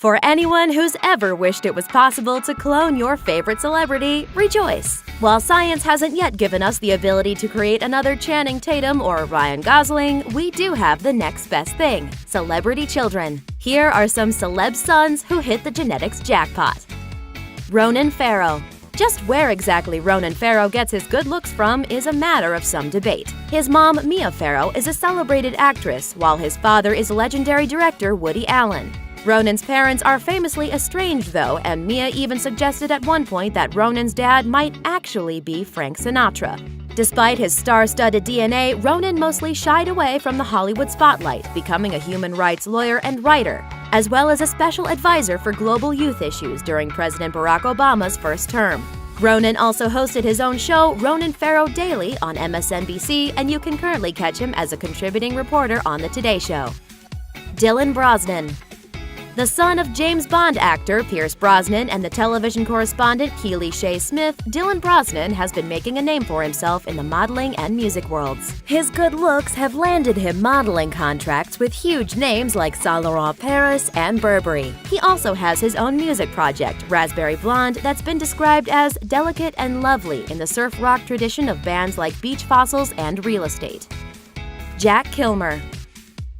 For anyone who's ever wished it was possible to clone your favorite celebrity, rejoice! While science hasn't yet given us the ability to create another Channing Tatum or Ryan Gosling, we do have the next best thing: celebrity children. Here are some celeb sons who hit the genetics jackpot. Ronan Farrow. Just where exactly Ronan Farrow gets his good looks from is a matter of some debate. His mom, Mia Farrow, is a celebrated actress, while his father is legendary director Woody Allen. Ronan's parents are famously estranged, though, and Mia even suggested at one point that Ronan's dad might actually be Frank Sinatra. Despite his star-studded DNA, Ronan mostly shied away from the Hollywood spotlight, becoming a human rights lawyer and writer, as well as a special advisor for global youth issues during President Barack Obama's first term. Ronan also hosted his own show, Ronan Farrow Daily, on MSNBC, and you can currently catch him as a contributing reporter on The Today Show. Dylan Brosnan. The son of James Bond actor Pierce Brosnan and the television correspondent Keely Shea Smith, Dylan Brosnan has been making a name for himself in the modeling and music worlds. His good looks have landed him modeling contracts with huge names like Saint Laurent Paris and Burberry. He also has his own music project, Raspberry Blonde, that's been described as delicate and lovely in the surf rock tradition of bands like Beach Fossils and Real Estate. Jack Kilmer.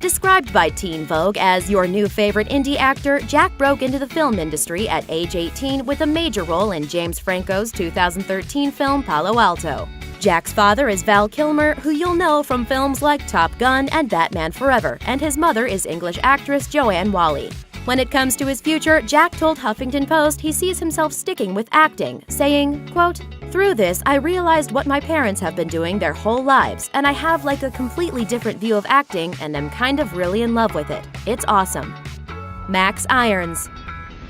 Described by Teen Vogue as your new favorite indie actor, Jack broke into the film industry at age 18 with a major role in James Franco's 2013 film Palo Alto. Jack's father is Val Kilmer, who you'll know from films like Top Gun and Batman Forever, and his mother is English actress Joanne Whalley. When it comes to his future, Jack told Huffington Post he sees himself sticking with acting, saying, quote, "Through this, I realized what my parents have been doing their whole lives, and I have like a completely different view of acting, and I'm kind of really in love with it. It's awesome." Max Irons.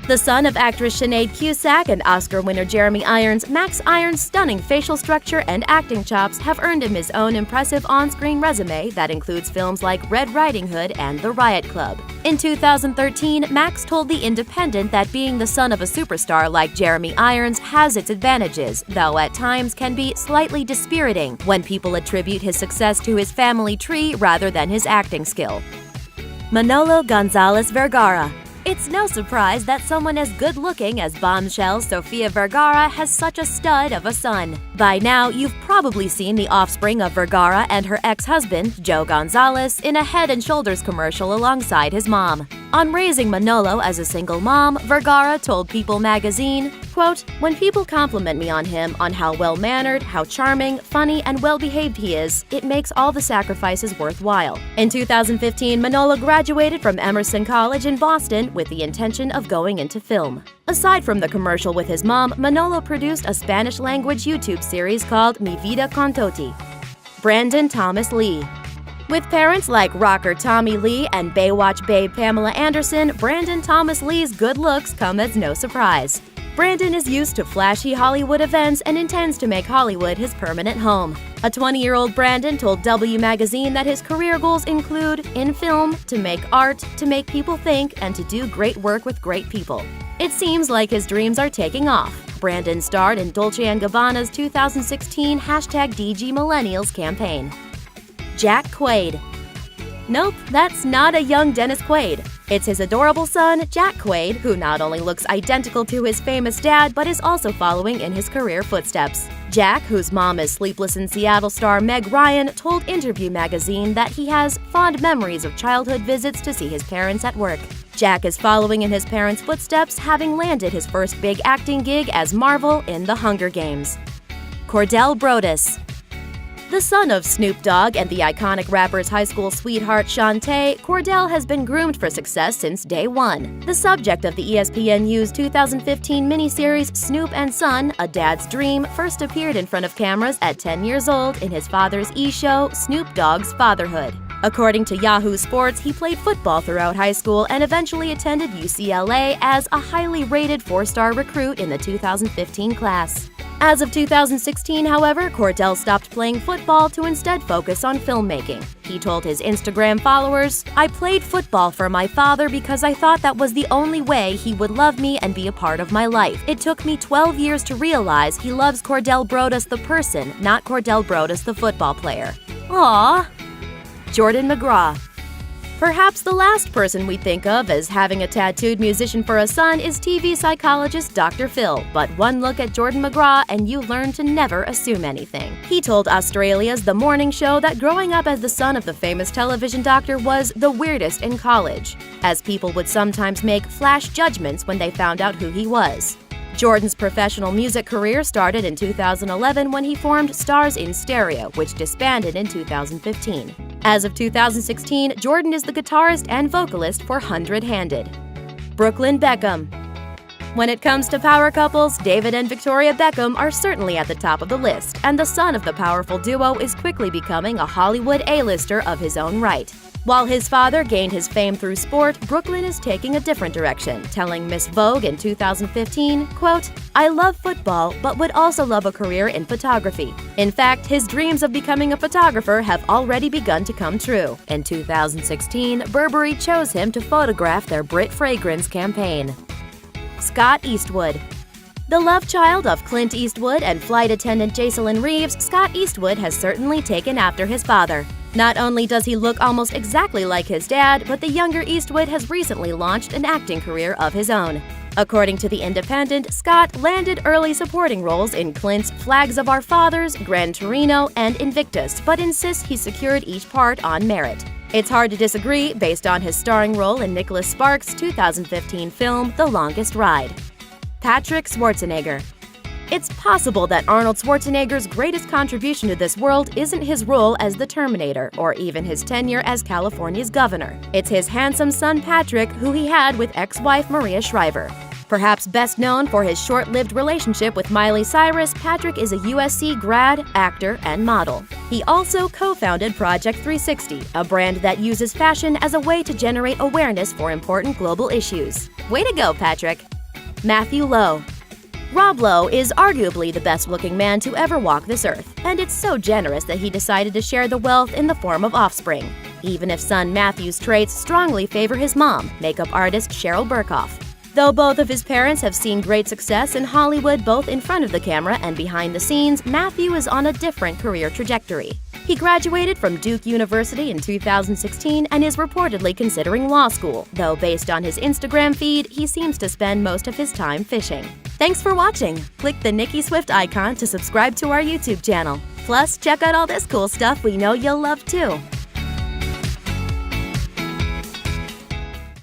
The son of actress Sinead Cusack and Oscar winner Jeremy Irons, Max Irons' stunning facial structure and acting chops have earned him his own impressive on-screen resume that includes films like Red Riding Hood and The Riot Club. In 2013, Max told The Independent that being the son of a superstar like Jeremy Irons has its advantages, though at times can be slightly dispiriting when people attribute his success to his family tree rather than his acting skill. Manolo Gonzalez Vergara. It's no surprise that someone as good-looking as bombshell Sofia Vergara has such a stud of a son. By now, you've probably seen the offspring of Vergara and her ex-husband, Joe Gonzalez, in a Head & Shoulders commercial alongside his mom. On raising Manolo as a single mom, Vergara told People magazine, quote, "When people compliment me on him, on how well-mannered, how charming, funny, and well-behaved he is, it makes all the sacrifices worthwhile." In 2015, Manolo graduated from Emerson College in Boston with the intention of going into film. Aside from the commercial with his mom, Manolo produced a Spanish-language YouTube series called Mi Vida con Toti. Brandon Thomas Lee. With parents like rocker Tommy Lee and Baywatch babe Pamela Anderson, Brandon Thomas Lee's good looks come as no surprise. Brandon is used to flashy Hollywood events and intends to make Hollywood his permanent home. A 20-year-old Brandon told W magazine that his career goals include, in film, to make art, to make people think, and to do great work with great people. It seems like his dreams are taking off. Brandon starred in Dolce & Gabbana's 2016 #DGMillennials campaign. Jack Quaid. Nope, that's not a young Dennis Quaid. It's his adorable son, Jack Quaid, who not only looks identical to his famous dad, but is also following in his career footsteps. Jack, whose mom is Sleepless in Seattle star Meg Ryan, told Interview magazine that he has fond memories of childhood visits to see his parents at work. Jack is following in his parents' footsteps, having landed his first big acting gig as Marvel in The Hunger Games. Cordell Broadus. The son of Snoop Dogg and the iconic rapper's high school sweetheart Shantae, Cordell has been groomed for success since day one. The subject of the ESPNU's 2015 miniseries Snoop and Son, A Dad's Dream, first appeared in front of cameras at 10 years old in his father's E-show, Snoop Dogg's Fatherhood. According to Yahoo Sports, he played football throughout high school and eventually attended UCLA as a highly rated 4-star recruit in the 2015 class. As of 2016, however, Cordell stopped playing football to instead focus on filmmaking. He told his Instagram followers, "I played football for my father because I thought that was the only way he would love me and be a part of my life. It took me 12 years to realize he loves Cordell Broadus the person, not Cordell Broadus the football player." Aww. Jordan McGraw. Perhaps the last person we think of as having a tattooed musician for a son is TV psychologist Dr. Phil, but one look at Jordan McGraw and you learn to never assume anything. He told Australia's The Morning Show that growing up as the son of the famous television doctor was the weirdest in college, as people would sometimes make flash judgments when they found out who he was. Jordan's professional music career started in 2011 when he formed Stars in Stereo, which disbanded in 2015. As of 2016, Jordan is the guitarist and vocalist for 100-Handed. Brooklyn Beckham. When it comes to power couples, David and Victoria Beckham are certainly at the top of the list, and the son of the powerful duo is quickly becoming a Hollywood A-lister of his own right. While his father gained his fame through sport, Brooklyn is taking a different direction, telling Miss Vogue in 2015, quote, "I love football, but would also love a career in photography. In fact, his dreams of becoming a photographer have already begun to come true. In 2016, Burberry chose him to photograph their Brit fragrance campaign." Scott Eastwood. The love child of Clint Eastwood and flight attendant Jacelyn Reeves, Scott Eastwood has certainly taken after his father. Not only does he look almost exactly like his dad, but the younger Eastwood has recently launched an acting career of his own. According to The Independent, Scott landed early supporting roles in Clint's Flags of Our Fathers, Gran Torino, and Invictus, but insists he secured each part on merit. It's hard to disagree based on his starring role in Nicholas Sparks' 2015 film The Longest Ride. Patrick Schwarzenegger. It's possible that Arnold Schwarzenegger's greatest contribution to this world isn't his role as the Terminator or even his tenure as California's governor. It's his handsome son Patrick, who he had with ex-wife Maria Shriver. Perhaps best known for his short-lived relationship with Miley Cyrus, Patrick is a USC grad, actor, and model. He also co-founded Project 360, a brand that uses fashion as a way to generate awareness for important global issues. Way to go, Patrick! Matthew Lowe. Rob Lowe is arguably the best-looking man to ever walk this earth, and it's so generous that he decided to share the wealth in the form of offspring, even if son Matthew's traits strongly favor his mom, makeup artist Cheryl Burkhoff. Though both of his parents have seen great success in Hollywood both in front of the camera and behind the scenes, Matthew is on a different career trajectory. He graduated from Duke University in 2016 and is reportedly considering law school, though based on his Instagram feed, he seems to spend most of his time fishing. Thanks for watching! Click the Nicki Swift icon to subscribe to our YouTube channel. Plus, check out all this cool stuff we know you'll love too.